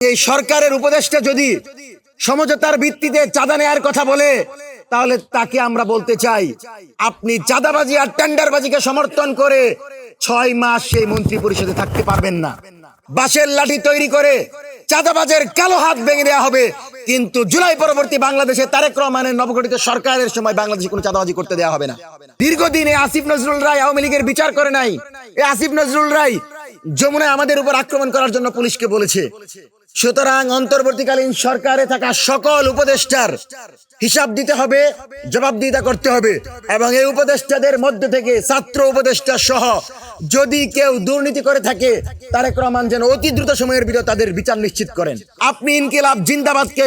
এই সরকারের উপদেষ্টা যদি সমঝোতার ভিত্তিতে চাঁদা নেয়ার কথা বলে, তাহলে তাকে আমরা বলতে চাই, আপনি চাঁদাবাজি আর টেন্ডারবাজিকে সমর্থন করে 6 মাস সেই মন্ত্রী পরিষদে থাকতে পারবেন না। বাঁশের লাঠি তৈরি করে চাঁদাবাজের কালো হাত ভেঙে দেওয়া হবে, কিন্তু জুলাই পরবর্তী বাংলাদেশে তারেক রহমানের নবগঠিত সরকারের সময় বাংলাদেশে কোনো চাঁদাবাজি করতে দেওয়া হবে না। দীর্ঘদিন আসিফ নজরুল রায় আওয়ামী লীগের বিচার করে নাই। এই আসিফ নজরুল রায় যমুনায় আমাদের উপর আক্রমণ করার জন্য পুলিশকে বলেছে। সুতরাং অন্তর্বর্তীকালীন সরকারে থাকা সকল উপদেষ্টার হিসাব দিতে হবে, জবাবদিহিতা করতে হবে, এবং এই উপদেষ্টাদের মধ্যে থেকে ছাত্র উপদেষ্টা সহ যদি কেউ দুর্নীতি করে থাকে, তারেক রহমান যেন অতি দ্রুত সময়ের ভিতরে তাদের বিচার নিশ্চিত করেন। আপনি ইনকিলাব জিন্দাবাদকে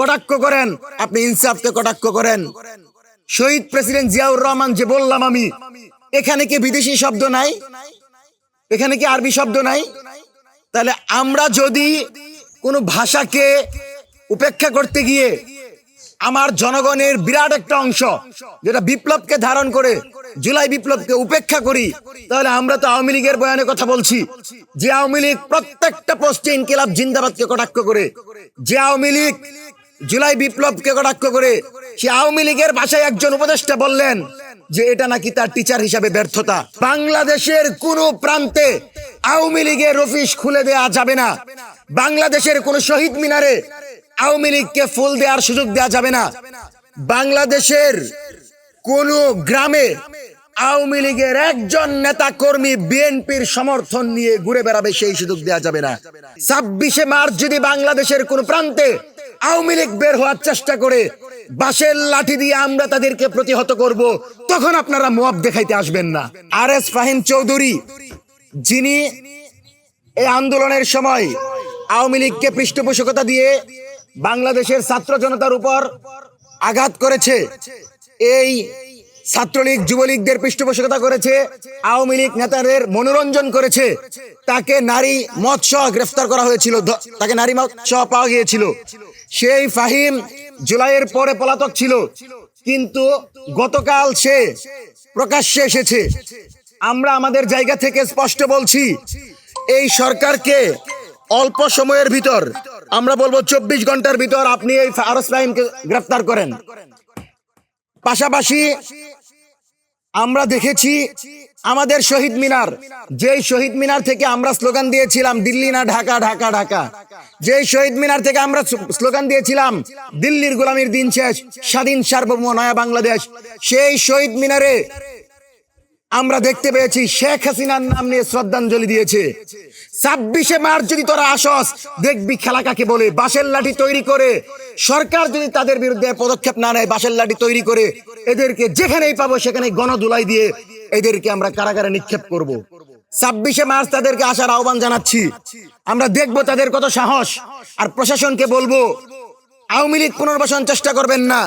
কটাক্ষ করেন, আপনি ইনসাফকে কটাক্ষ করেন। শহীদ প্রেসিডেন্ট জিয়াউর রহমান যে বললাম আমি, এখানে কি বিদেশি শব্দ নাই? এখানে কি আরবি শব্দ নাই? তাহলে আমরা যদি কোনো ভাষাকে উপেক্ষা করতে গিয়ে আমার জনগণের বিরাট একটা অংশ যেটা বিপ্লবকে ধারণ করে জুলাই বিপ্লবকে উপেক্ষা করি, তাহলে আমরা তো আওয়ামী লীগের বয়ানে কথা বলছি যে আওয়ামী লীগ প্রত্যেকটা পোস্টে ইনকিলাব জিন্দাবাদকে কটাক্ষ করে, যে আওয়ামী লীগ জুলাই বিপ্লবকে কটাক্ষ করে, সে আওয়ামী লীগের ভাষায় একজন উপদেষ্টা বললেন যে এটা নাকি তার টিচার হিসাবে ব্যর্থতা। বাংলাদেশের কোন প্রান্তে আওয়ামী লীগের অফিস খুলে দেয়া যাবে না। বাংলাদেশের কোন শহীদ মিনারে আওয়ামী লীগকে ফুল দেওয়ার সুযোগ দেওয়া যাবে না। বাংলাদেশের কোন গ্রামে আওয়ামী লীগের একজন নেতা কর্মী বিএনপির সমর্থন নিয়ে ঘুরে বেড়াবে, সেই সুযোগ দেওয়া যাবে না। 26শে মার্চ যদি বাংলাদেশের কোন প্রান্তে আওয়ামী লীগ বের হওয়ার চেষ্টা করে, বাঁশের লাঠি দিয়ে আমরা তাদেরকে প্রতিহত করব, তখন আপনারা মুয়াব দেখাইতে আসবেন না। আর.এস. ফাহিম চৌধুরী, যিনি এই আন্দোলনের সময় আওয়ামী লীগকে পৃষ্ঠপোষকতা দিয়ে বাংলাদেশের ছাত্র জনতার উপর আঘাত করেছে, এই ছাত্রলীগ যুবলীগদের পৃষ্ঠপোষকতা করেছে, আওয়ামী লীগ নেতাদের মনোরঞ্জন করেছে, তাকে নারী মদ সহ গ্রেফতার করা হয়েছিল, তাকে নারী মদ সহ পাওয়া গিয়েছিল। সেই ফাহিম জুলাইয়ের পরে পলাতক ছিল, কিন্তু গতকাল সে প্রকাশ্যে এসেছে। আমরা আমাদের জায়গা থেকে স্পষ্ট বলছি, এই সরকারকে অল্প সময়ের ভিতর, আমরা বলবো 24 ঘন্টার ভিতর আপনি এই আর.এস. ফাহিমকে গ্রেফতার করেন। পাশাপাশি আমরা দেখেছি আমাদের শহীদ মিনার, যেই শহীদ মিনার থেকে আমরা স্লোগান দিয়েছিলাম দিল্লি না ঢাকা, ঢাকা ঢাকা, যেই শহীদ মিনার থেকে আমরা স্লোগান দিয়েছিলাম দিল্লির গোলামির দিন শেষ, স্বাধীন সার্বভৌম নয়া বাংলাদেশ, সেই শহীদ মিনারে আমরা দেখতে পেয়েছি শেখ হাসিনার নাম নিয়ে শ্রদ্ধাঞ্জলি দিয়েছে। 26শে মার্চ যদি তোরা আসস, দেখবি খেলা কাকে বলে। বাঁশের লাঠি তৈরি করে সরকার যদি তাদের বিরুদ্ধে পদক্ষেপ না নেয়, বাঁশের লাঠি তৈরি করে এদেরকে যেখানেই পাবো সেখানে গণধুলাই দিয়ে এদেরকে আমরা কারাগারে নিক্ষেপ করব। 26শে মার্চ তাদেরকে আসার আহ্বান জানাচ্ছি। আমরা দেখবো তাদের কত সাহস। আর প্রশাসনকে বলবো, আওয়ামী লীগ পুনর্বাসন চেষ্টা করবেন না।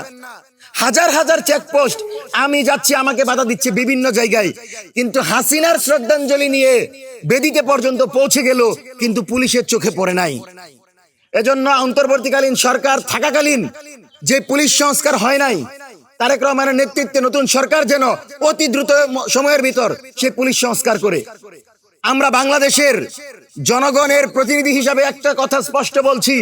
হাজার হাজার চেকপোস্ট, আমি যাচ্ছি আমাকে বাধা দিচ্ছে বিভিন্ন জায়গায়, কিন্তু হাসিনার শ্রদ্ধাঞ্জলি নিয়ে বেদিতে পর্যন্ত পৌঁছে গেল, কিন্তু পুলিশের চোখে পড়ে নাই। এজন্য অন্তর্বর্তীকালীন সরকার থাকাকালীন যে পুলিশ সংস্কার হয় নাই, তারেক রহমানের নেতৃত্বে নতুন সরকার যেন অতি দ্রুত সময়ের ভিতর সে পুলিশ সংস্কার করে। আমরা বাংলাদেশের জনগণের প্রতিনিধি হিসাবে একটা কথা স্পষ্ট বলছি,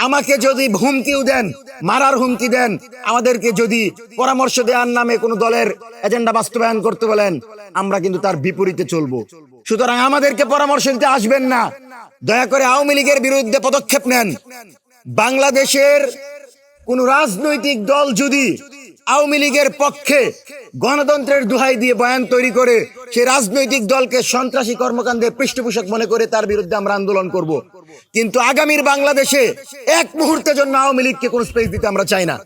আমাকে যদি হুমকিও দেন, মারার হুমকি দেন, আমাদেরকে যদি পরামর্শ দেওয়ার নামে কোনো দলের এজেন্ডা বাস্তবায়ন করতে বলেন, আমরা কিন্তু তার বিপরীতে চলবো। সুতরাং আমাদেরকে পরামর্শ দিতে আসবেন না, দয়া করে আওয়ামী লীগের বিরুদ্ধে পদক্ষেপ নেন। বাংলাদেশের কোন রাজনৈতিক দল যদি আওয়ামী লীগের পক্ষে গণতন্ত্রের দোহাই দিয়ে বয়ান তৈরি করে, সেই রাজনৈতিক দলকে সন্ত্রাসী কর্মকাণ্ডের পৃষ্ঠপোষক মনে করে তার বিরুদ্ধে আমরা আন্দোলন করব। কিন্তু আগামীর বাংলাদেশে এক মুহূর্তের জন্য আওয়ামী লীগকে কোনো স্পেস দিতে আমরা চাই না।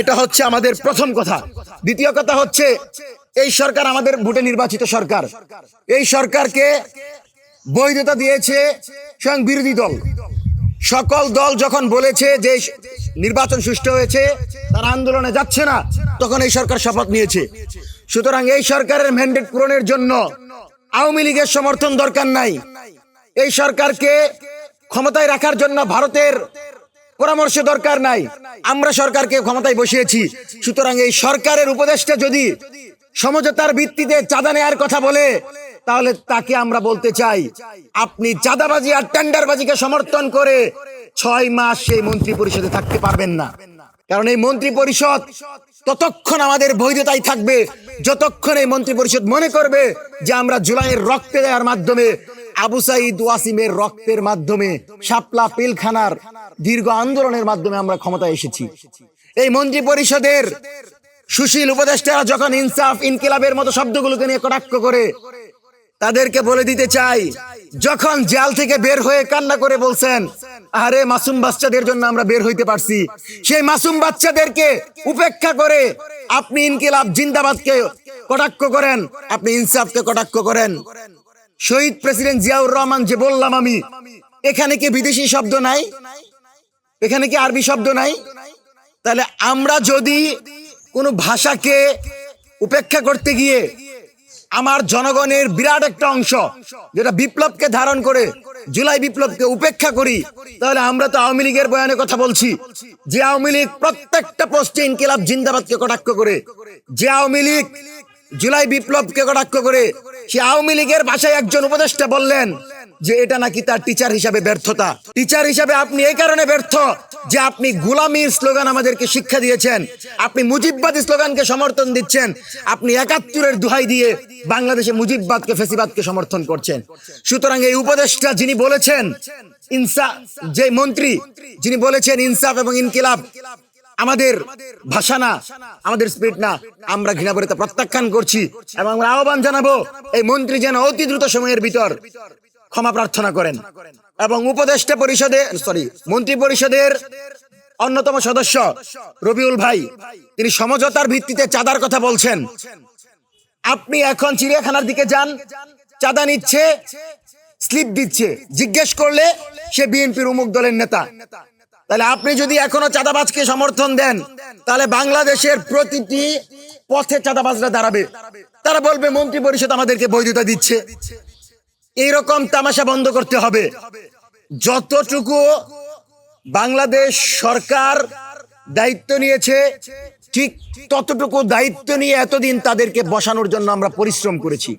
এটা হচ্ছে আমাদের প্রথম কথা। দ্বিতীয় কথা হচ্ছে, এই সরকার আমাদের ভোটে নির্বাচিত সরকার। এই সরকারকে বৈধতা দিয়েছে স্বয়ং বিরোধী দল। সকল দল যখন বলেছে যে নির্বাচন সুষ্ঠু হয়েছে, তারা আন্দোলনে যাচ্ছে না, তখন এই সরকার শপথ নিয়েছে। সুতরাং এই সরকারের ম্যান্ডেট পূরণের জন্য আওয়ামী লীগের সমর্থন দরকার নাই। এই সরকারকে ক্ষমতায় রাখার জন্য ভারতের পরামর্শ দরকার নাই। আমরা সরকারকে ক্ষমতায় বসিয়েছি। সুতরাং এই সরকারের উপদেষ্টা যদি সমঝোতার ভিত্তিতে চাঁদা নেয়ার কথা বলে, তাহলে তাকে আমরা বলতে চাই আপনি চাঁদাবাজি আর টেন্ডারবাজিকে সমর্থন করে 6 মাস সেই মন্ত্রী পরিষদে থাকতে পারবেন না। কারণ এই মন্ত্রী পরিষদ ততক্ষণ আমাদের বৈধতাই থাকবে যতক্ষণ এই মন্ত্রী পরিষদ মনে করবে যে আমরা জুলাইয়ের রক্তে দেওয়ার মাধ্যমে, আবু সাইদ ওয়াসিমের রক্তের মাধ্যমে, শাপলা পিলখানার দীর্ঘ আন্দোলনের মাধ্যমে আমরা ক্ষমতায় এসেছি। এই মন্ত্রী পরিষদের সুশীল উপদেষ্টারা যখন ইনসাফ ইনকিলাবের মতো শব্দগুলোকে নিয়ে কটাক্ষ করে, তাদেরকে বলে দিতে চাই, যখন জেল থেকে বের হয়ে কান্না করে বলছেন আরে মাসুম বাচ্চাদের জন্য আমরা বের হইতে পারছি, সেই মাসুম বাচ্চাদেরকে উপেক্ষা করে আপনি ইনকিলাব জিন্দাবাদকে কটাক্ষ করেন, আপনি ইনসাফকে কটাক্ষ করেন। শহীদ প্রেসিডেন্ট জিয়াউর রহমান যে বললাম আমি, এখানে কি বিদেশি শব্দ নাই? এখানে কি আরবি শব্দ নাই? তাহলে আমরা যদি কোনো ভাষাকে উপেক্ষা করতে গিয়ে আমার জনগণের বিরাট একটা অংশ যেটা বিপ্লবকে ধারণ করে জুলাই বিপ্লবকে উপেক্ষা করি, তাহলে আমরা তো আওয়ামী লীগের বয়ানে কথা বলছি যে আওয়ামী লীগ প্রত্যেকটা পোস্টে ইনকিলাব জিন্দাবাদকে কটাক্ষ করে, যে আওয়ামী লীগ জুলাই বিপ্লবকে কটাক্ষ করে, সে আওয়ামী লীগের ভাষায় একজন উপদেষ্টা বললেন যে এটা নাকি তার টিচার হিসাবে ব্যর্থতা। টিচার হিসাবে আপনি এই কারণে ব্যর্থ যে আপনি গোলামীর স্লোগান আমাদেরকে শিক্ষা দিয়েছেন, আপনি মুজিববাদী স্লোগানকে সমর্থন দিচ্ছেন, আপনি ৭১-এর দোহাই দিয়ে বাংলাদেশে মুজিববাদকে, ফেসিবাদকে সমর্থন করছেন। সুতরাং এই উপদেষ্টা যিনি বলেছেন ইনসাফ, যে মন্ত্রী যিনি বলেছেন ইনসাফ এবং ইনকিলাব আমাদের ভাষা না, আমাদের স্পিরিট না, আমরা ঘৃণা করে তা প্রত্যাখ্যান করছি এবং আমরা আহ্বান জানাবো এই মন্ত্রী যেন অতি দ্রুত সময়ের ভিতর ক্ষমা প্রার্থনা করেন এবং উপদেষ্টা পরিষদে মন্ত্রী পরিষদের অন্যতম সদস্য রবিউল ভাই, তিনি সমঝোতার ভিত্তিতে চাঁদার কথা বলছেন। আপনি এখন চিড়িয়াখানার দিকে যান, চাঁদা নিচ্ছে, স্লিপ দিচ্ছে, জিজ্ঞেস করলে সে বিএনপির অমুক দলের নেতা। তাহলে আপনি যদি এখনো চাঁদাবাজকে সমর্থন দেন, তাহলে বাংলাদেশের প্রতিটি পথে চাঁদাবাজরা দাঁড়াবে, তারা বলবে মন্ত্রী পরিষদ আমাদেরকে বৈধতা দিচ্ছে। এইরকম তামাশা বন্ধ করতে হবে। যতটুকু বাংলাদেশ সরকার দায়িত্ব নিয়েছে, ঠিক ততটুকু দায়িত্ব নিয়ে এতদিন তাদেরকে বসানোর জন্য আমরা পরিশ্রম করেছি।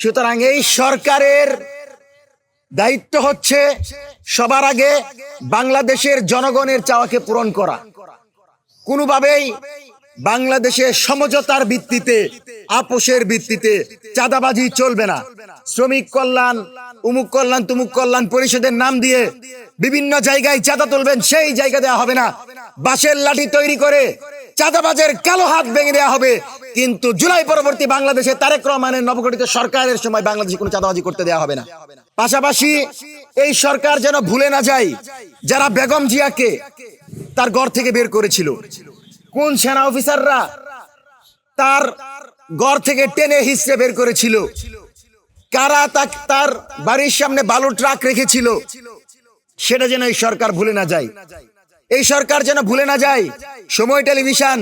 সুতরাং এই সরকারের দায়িত্ব হচ্ছে সবার আগে বাংলাদেশের জনগণের চাওয়াকে পূরণ করা। কোনোভাবেই বাংলাদেশে সমঝোতার ভিত্তিতে, আপোষের ভিত্তিতে চাঁদাবাজি চলবে না। শ্রমিক কল্যাণ, উমুক কল্যাণ, তুমুক কল্যাণ পরিষদের নাম দিয়ে বিভিন্ন জায়গায় চাঁদা তুলবেন, সেই জায়গা দেওয়া হবে না। বাঁশের লাঠি তৈরি করে চাঁদাবাজের কালো হাত ভেঙে দেওয়া হবে। কিন্তু জুলাই পরবর্তী বাংলাদেশে তারেক রহমানের নবগঠিত সরকারের সময় বাংলাদেশে কোনো চাঁদাবাজি করতে দেওয়া হবে না। পাশাপাশি এই সরকার যেন ভুলে না যায় যারা বেগম জিয়াকে তার ঘর থেকে বের করেছিল, কোন সেনা অফিসাররা তার ঘর থেকে টেনে হিসড়ে বের করেছিল, কারা তার বাড়ির সামনে বালু ট্রাক রেখেছিল, সেটা যেন এই সরকার ভুলে না যায়। এই সরকার যেন ভুলে না যায় সময় টেলিভিশন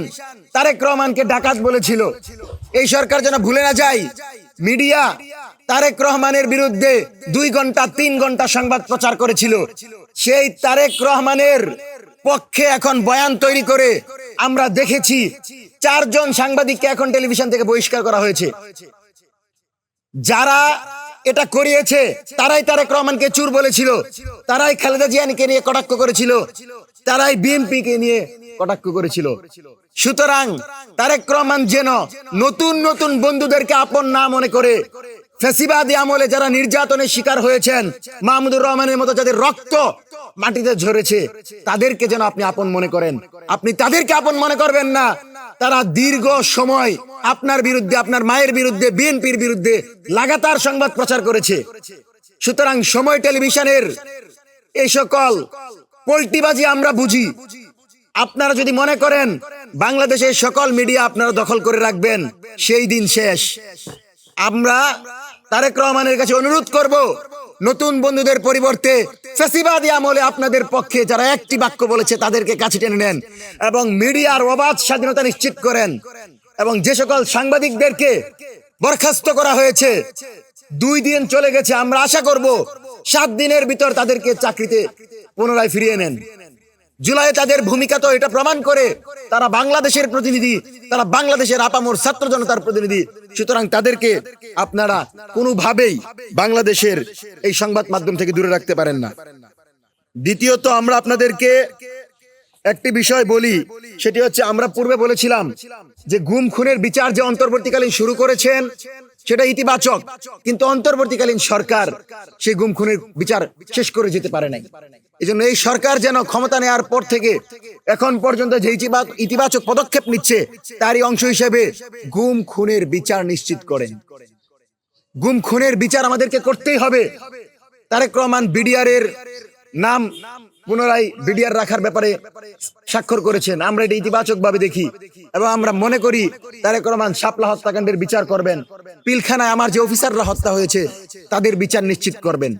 তারেক রহমানকে ডাকাত বলেছিল। এই সরকার যেন ভুলে না যায় মিডিয়া তারেক রহমানের বিরুদ্ধে 2 ঘন্টা 3 ঘন্টা সংবাদ প্রচার করেছিল। সেই তারেক রহমানের পক্ষে এখন বয়ান তৈরি করে আমরা দেখেছি 4 জন সাংবাদিককে এখন টেলিভিশন থেকে বহিষ্কার করা হয়েছে। যারা এটা করিয়েছে তারাই তারেক রহমানকে চুর বলেছিল, তারাই খালেদা জিয়াকে নিয়ে কটাক্ষ করেছিল, তারাই বিএনপি কে নিয়ে কটাক্ষ করেছিল। সুতরাং তারেক রহমান যেন নতুন নতুন বন্ধুদেরকে আপন না মনে করে, ফ্যাসিবাদী আমলে যারা নির্যাতনের শিকার হয়েছেন, মাহমুদুর রহমানের মতো যাদের রক্ত মাটিতে ঝরেছে, তাদেরকে যেন আপনি আপন মনে করেন। আপনি তাদেরকে আপন মনে করবেন না। তারা দীর্ঘ সময় আপনার বিরুদ্ধে, আপনার মায়ের বিরুদ্ধে, বিএনপির বিরুদ্ধে লাগাতার সংবাদ প্রচার করেছে। সুতরাং সময় টেলিভিশনের এই সকল পল্টিবাজি আমরা বুঝি। আপনারা যদি মনে করেন বাংলাদেশের সকল মিডিয়া আপনারা দখল করে রাখবেন, সেই দিন শেষ। আমরা তারেক রহমানের কাছে অনুরোধ করব, নতুন বন্ধুদের পরিবর্তে ফ্যাসিবাদী আমলে আপনাদের পক্ষে যারা একটি বাক্য বলেছে তাদেরকে কাছে টেনে নেন এবং মিডিয়ার অবাধ স্বাধীনতা নিশ্চিত করেন। এবং যে সকল সাংবাদিকদেরকে বরখাস্ত করা হয়েছে, 2 দিন চলে গেছে, আমরা আশা করব 7 দিনের ভিতর তাদেরকে চাকরিতে পুনরায় ফিরিয়ে নেন। জুলাইয়ে তাদের ভূমিকা তো এটা প্রমাণ করে, তারা বাংলাদেশের প্রতিনিধি, তারা বাংলাদেশের আপামর ছাত্র জনতার প্রতিনিধি। সুতরাং তাদেরকে আপনারা কোনোভাবেই বাংলাদেশের এই সংবাদ মাধ্যম থেকে দূরে রাখতে পারেন না। দ্বিতীয়ত, আমরা আপনাদেরকে একটি বিষয় বলি, সেটি হচ্ছে আমরা পূর্বে বলেছিলাম যে গুম খুনের বিচার যে অন্তর্বর্তীকালীন শুরু করেছেন সেটা ইতিবাচক, কিন্তু অন্তর্বর্তীকালীন সরকার সেই গুম খুনের বিচার শেষ করে যেতে পারে নাই। এজন্য এই সরকার যেন ক্ষমতা নেওয়ার পর থেকে এখন পর্যন্ত যে ইতিবাচক পদক্ষেপ নিচ্ছে তারই অংশ হিসেবে গুম খুনের বিচার নিশ্চিত করেন। গুম খুনের বিচার আমাদেরকে করতেই হবে। তারেক রহমান বিডিআর এর নাম পুনরায় বিডিআর রাখার ব্যাপারে স্বাক্ষর করেছেন। আমরা এটা ইতিবাচক ভাবে দেখি এবং আমরা মনে করি তারেক রহমান শাপলা হত্যাকাণ্ডের বিচার করবেন, পিলখানায় আমার যে অফিসাররা হত্যা হয়েছে তাদের বিচার নিশ্চিত করবেন।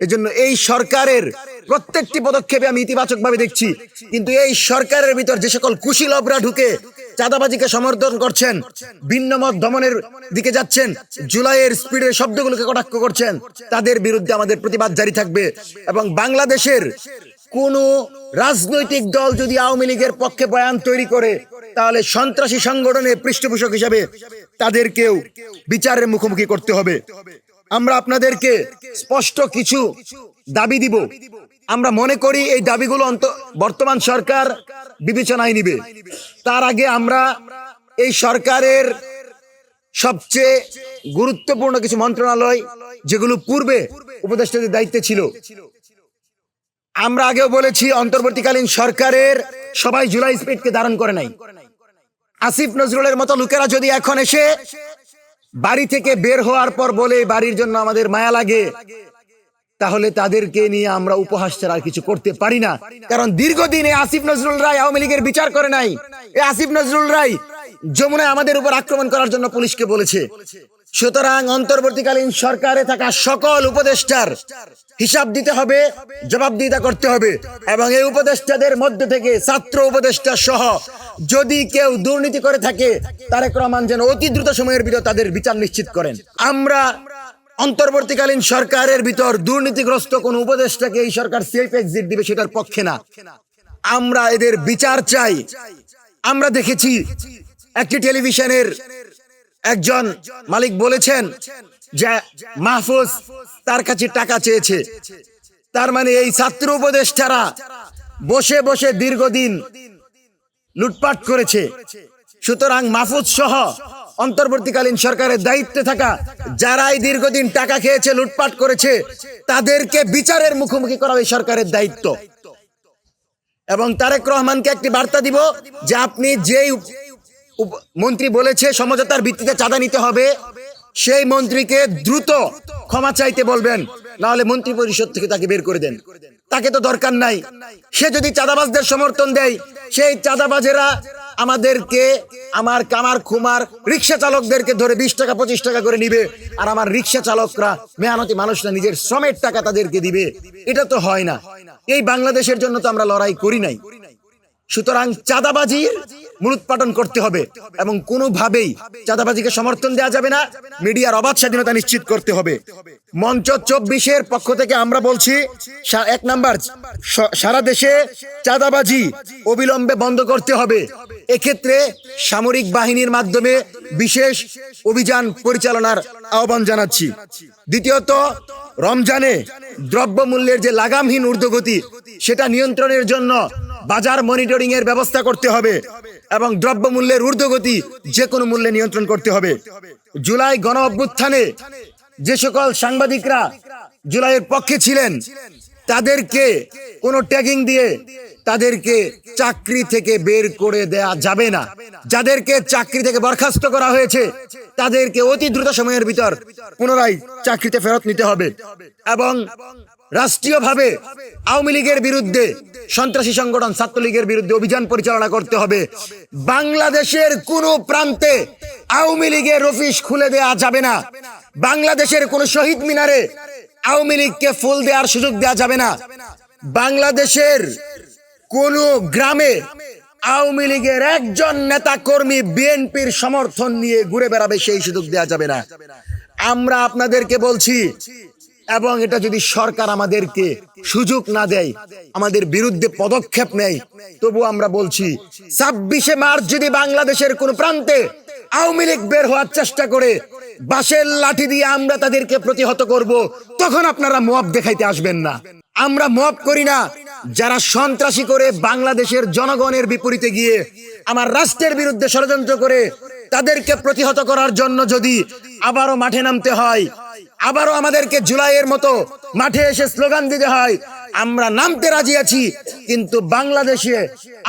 এজন্য এই সরকারের প্রত্যেকটি পদক্ষেপে আমি ইতিবাচক ভাবে দেখছি, কিন্তু এই সরকারের ভিতর যে সকল কুশীলবরা ঢুকে চাঁদাবাজিকে সমর্থন করছেন, ভিন্নমত দমনের দিকে যাচ্ছেন, জুলাইয়ের স্পিডের শব্দগুলোকে কটাক্ষ করছেন, তাদের বিরুদ্ধে আমাদের প্রতিবাদ জারি থাকবে। এবং বাংলাদেশের কোন রাজনৈতিক দল যদি আওয়ামী লীগের পক্ষে বয়ান তৈরি করে তাহলে সন্ত্রাসী সংগঠনের পৃষ্ঠপোষক হিসেবে তাদেরকেও বিচারের মুখোমুখি করতে হবে। আমরা আপনাদেরকে স্পষ্ট কিছু দাবি দিব। আমরা মনে করি এই দাবিগুলো বর্তমান সরকার বিবেচনায় নিবে। তার আগে আমরা এই সরকারের সবচেয়ে গুরুত্বপূর্ণ কিছু মন্ত্রণালয় যেগুলো পূর্বে উপদেষ্টাদের দায়িত্বে ছিল, আমরা আগেও বলেছি অন্তর্বর্তীকালীন সরকারের সবাই জুলাই স্পিডকে ধারণ করে নাই। আসিফ নজরুলের মতো লোকেরা যদি এখন এসে বাড়ি থেকে বের হওয়ার পর বলে বাড়ির জন্য আমাদের মায়া লাগে, তাহলে তাদেরকে নিয়ে আমরা উপহাস ছাড়া আর কিছু করতে পারি না। কারণ দীর্ঘদিনে আসিফ নজরুল রায় আওয়ামী লীগের বিচার করে নাই। এই আসিফ নজরুল রায় যমুনায় আমাদের উপর আক্রমণ করার জন্য পুলিশকে বলেছে। সুতরাং অন্তর্বর্তীকালীন সরকারে থাকা সকল উপদেষ্টার হিসাব দিতে হবে, জবাবদিহিতা করতে হবে। এবং এই উপদেষ্টাদের মধ্যে থেকে ছাত্র উপদেষ্টা সহ যদি কেউ দুর্নীতি করে থাকে, তারেক রহমান যেন অতি দ্রুত সময়ের ভিতর তাদের বিচার নিশ্চিত করেন। আমরা অন্তর্বর্তীকালীন সরকারের ভিতর দুর্নীতিগ্রস্ত কোন উপদেষ্টাকে এই সরকার সেফ এক্সিট দিবে সেটার পক্ষে না। আমরা এদের বিচার চাই। আমরা দেখেছি একটি টেলিভিশনের একজন মালিক বলেছেন যে মাহফুজ তার কাছে টাকা চেয়েছে। তার মানে এই ছাত্র উপদেষ্টারা বসে বসে দীর্ঘদিন লুটপাট করেছে। সুতরাং মাহফুজ সহ অন্তর্বর্তীকালীন সরকারের দায়িত্বে থাকা যারাই দীর্ঘদিন টাকা খেয়েছে, লুটপাট করেছে, তাদেরকে বিচারের মুখোমুখি করা এই সরকারের দায়িত্ব। এবং তারেক রহমানকে একটি বার্তা দিব যে আপনি যেই মন্ত্রী বলেছে সমঝোতার ভিত্তিতে চাঁদা নিতে হবে, সেই মন্ত্রীকে দ্রুত ক্ষমা চাইতে বলবেন, না হলে মন্ত্রী পরিষদ থেকে তাকে বের করে দেন। তাকে তো দরকার নাই। সে যদি চাঁদাবাজদের সমর্থন দেয়, সেই চাঁদাবাজেরা আমাদেরকে, আমার কামার খুমার রিক্সা চালকদেরকে ধরে 20 টাকা 25 টাকা করে নিবে, আর আমার রিক্সা চালকরা মেহনতি মানুষরা নিজের শ্রমের টাকা তাদেরকে দিবে। এটা তো হয় না। এই বাংলাদেশের জন্য তো আমরা লড়াই করি নাই। সুতরাং চাঁদাবাজির মূলোৎপাটন করতে হবে এবং কোনোভাবেই চাঁদাবাজিকে সমর্থন দেওয়া যাবে না। মিডিয়ার অবাধ স্বাধীনতা নিশ্চিত করতে হবে। মঞ্চ 24-এর পক্ষ থেকে আমরা বলছি, 1 নাম্বার, সারা দেশে চাঁদাবাজি অবিলম্বে বন্ধ করতে হবে। এক্ষেত্রে সামরিক বাহিনীর মাধ্যমে বিশেষ অভিযান পরিচালনার আহ্বান জানাচ্ছি। দ্বিতীয়ত, রমজানে দ্রব্যমূল্যের যে লাগামহীন ঊর্ধ্বগতি সেটা নিয়ন্ত্রণের জন্য বাজার মনিটরিং এর ব্যবস্থা করতে হবে এবং দ্রব্যমূল্যের ঊর্ধ্বগতি যে কোনো মূল্যে নিয়ন্ত্রণ করতে হবে। জুলাই গণ অভ্যুত্থানে যে সকল সাংবাদিকরা জুলাইয়ের পক্ষে ছিলেন তাদেরকে কোনো ট্যাগিং দিয়ে তাদেরকে চাকরি থেকে বের করে দেয়া যাবে না। যাদেরকে চাকরি থেকে বরখাস্ত করা হয়েছে তাদেরকে অতি দ্রুত সময়ের ভিতর পুনরায় চাকরিতে ফেরত নিতে হবে এবং রাষ্ট্রীয়ভাবে আওয়ামী লীগের বিরুদ্ধে, সন্ত্রাসী সংগঠন ছাত্রলীগের বিরুদ্ধে অভিযান পরিচালনা করতে হবে। বাংলাদেশের কোন প্রান্তে আওয়ামী লীগের অফিস খুলে দেয়া যাবে না। বাংলাদেশের কোন শহীদ মিনারে আওয়ামী লীগকে ফুল দেওয়ার সুযোগ দেওয়া যাবে না। বাংলাদেশের কোন গ্রামে আওয়ামী লীগের একজন নেতা কর্মী বিএনপির সমর্থন নিয়ে ঘুরে বেড়াবে সেই সুযোগ দেওয়া যাবে না। আমরা আপনাদেরকে বলছি, এবং এটা যদি সরকার আমাদেরকে সুযোগ না দেয়, আমাদের বিরুদ্ধে পদক্ষেপ নেয়, তবু আমরা বলছি 26শে মার্চ যদি বাংলাদেশের কোন প্রান্তে আওয়ামী লীগ বের হওয়ার চেষ্টা করে বাঁশের লাঠি দিয়ে আমরা তাদেরকে প্রতিহত করব, তখন আপনারা মব দেখাইতে আসবেন না। আমরা মব করি না। যারা সন্ত্রাসী করে বাংলাদেশের জনগণের বিপরীতে গিয়ে আমার রাষ্ট্রের বিরুদ্ধে ষড়যন্ত্র করে তাদেরকে প্রতিহত করার জন্য যদি আবারও মাঠে নামতে হয়, আবারও আমাদেরকে জুলাইয়ের মতো মাঠে এসে স্লোগান দিতে হয়, আমরা নামতে রাজি আছি। কিন্তু বাংলাদেশে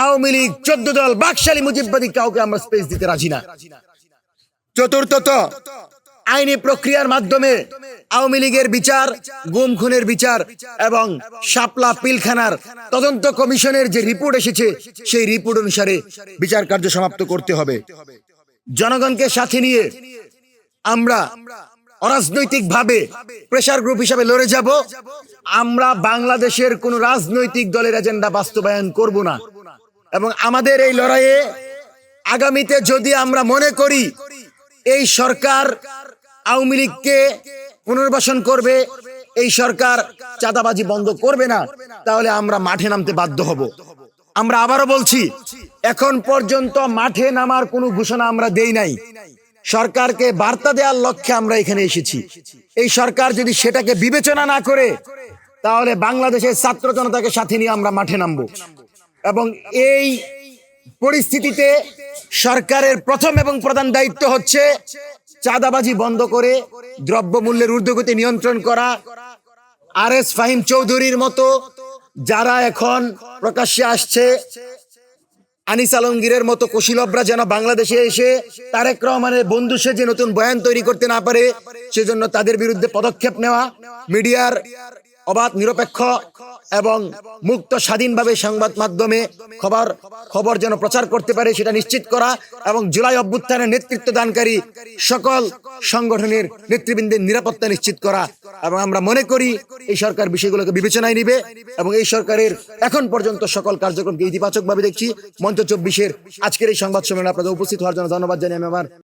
আওয়ামী লীগ 14 দল বাকশালী মুজিববাদী কাউকে আমরা স্পেস দিতে রাজি না। চতুর্থত, আইনি প্রক্রিয়ার মাধ্যমে আওয়ামী লীগের বিচার, গুম খুনের বিচার এবং শাপলা পিলখানার তদন্ত কমিশনের যে রিপোর্ট এসেছে সেই রিপোর্ট অনুসারে বিচার কার্য সমাপ্ত করতে হবে। জনগণকে সাথে নিয়ে আমরা অরাজনৈতিক ভাবে প্রেসার গ্রুপ হিসাবে লড়ে যাব। আমরা বাংলাদেশের কোন রাজনৈতিক দলের এজেন্ডা বাস্তবায়ন করব না। এবং আমাদের এই লড়াইয়ে আগামীতে যদি আমরা মনে করি এই সরকার আওয়ামী লীগকে পুনর্বাসন করবে, এই সরকার চাঁদাবাজি বন্ধ করবে না, তাহলে আমরা মাঠে নামতে বাধ্য হব। আমরা আবারও বলছি, এখন পর্যন্ত মাঠে নামার কোনো ঘোষণা আমরা দেই নাই। সরকারকে বার্তা দেওয়ার লক্ষ্যে আমরা এখানে এসেছি। এই সরকার যদি সেটাকে বিবেচনা না করে, তাহলে বাংলাদেশের ছাত্র জনতাকে সাথে নিয়ে আমরা মাঠে নামবো। এবং এই পরিস্থিতিতে সরকারের প্রথম এবং প্রধান দায়িত্ব হচ্ছে চাঁদাবাজি বন্ধ করে দ্রব্যমূল্যের ঊর্ধ্বগতি নিয়ন্ত্রণ করা। RS ফাহিম চৌধুরীর মতো যারা এখন প্রকাশ্যে আসছে, আনিস আলমগীরের মতো কুশীলবরা যেন বাংলাদেশে এসে তারেক রহমানের বন্ধু সেজে নতুন বয়ান তৈরি করতে না পারে, সেজন্য তাদের বিরুদ্ধে পদক্ষেপ নেওয়া। মিডিয়ার অবাধ, নিরপেক্ষ এবং মুক্ত স্বাধীনভাবে সংবাদ মাধ্যমে খবর যেন প্রচার করতে পারে সেটা নিশ্চিত করা, এবং জুলাই অভ্যুত্থানের নেতৃত্ব দানকারী সকল সংগঠনের নেতৃবৃন্দের নিরাপত্তা নিশ্চিত করা। এবং আমরা মনে করি এই সরকার বিষয়গুলোকে বিবেচনায় নিবে এবং এই সরকারের এখন পর্যন্ত সকল কার্যক্রমকে ইতিবাচকভাবে দেখছি। মঞ্চ 24-এর আজকের এই সংবাদ সম্মেলনে আপনাদের উপস্থিত হওয়ার জন্য ধন্যবাদ জানিয়ে আমি আমার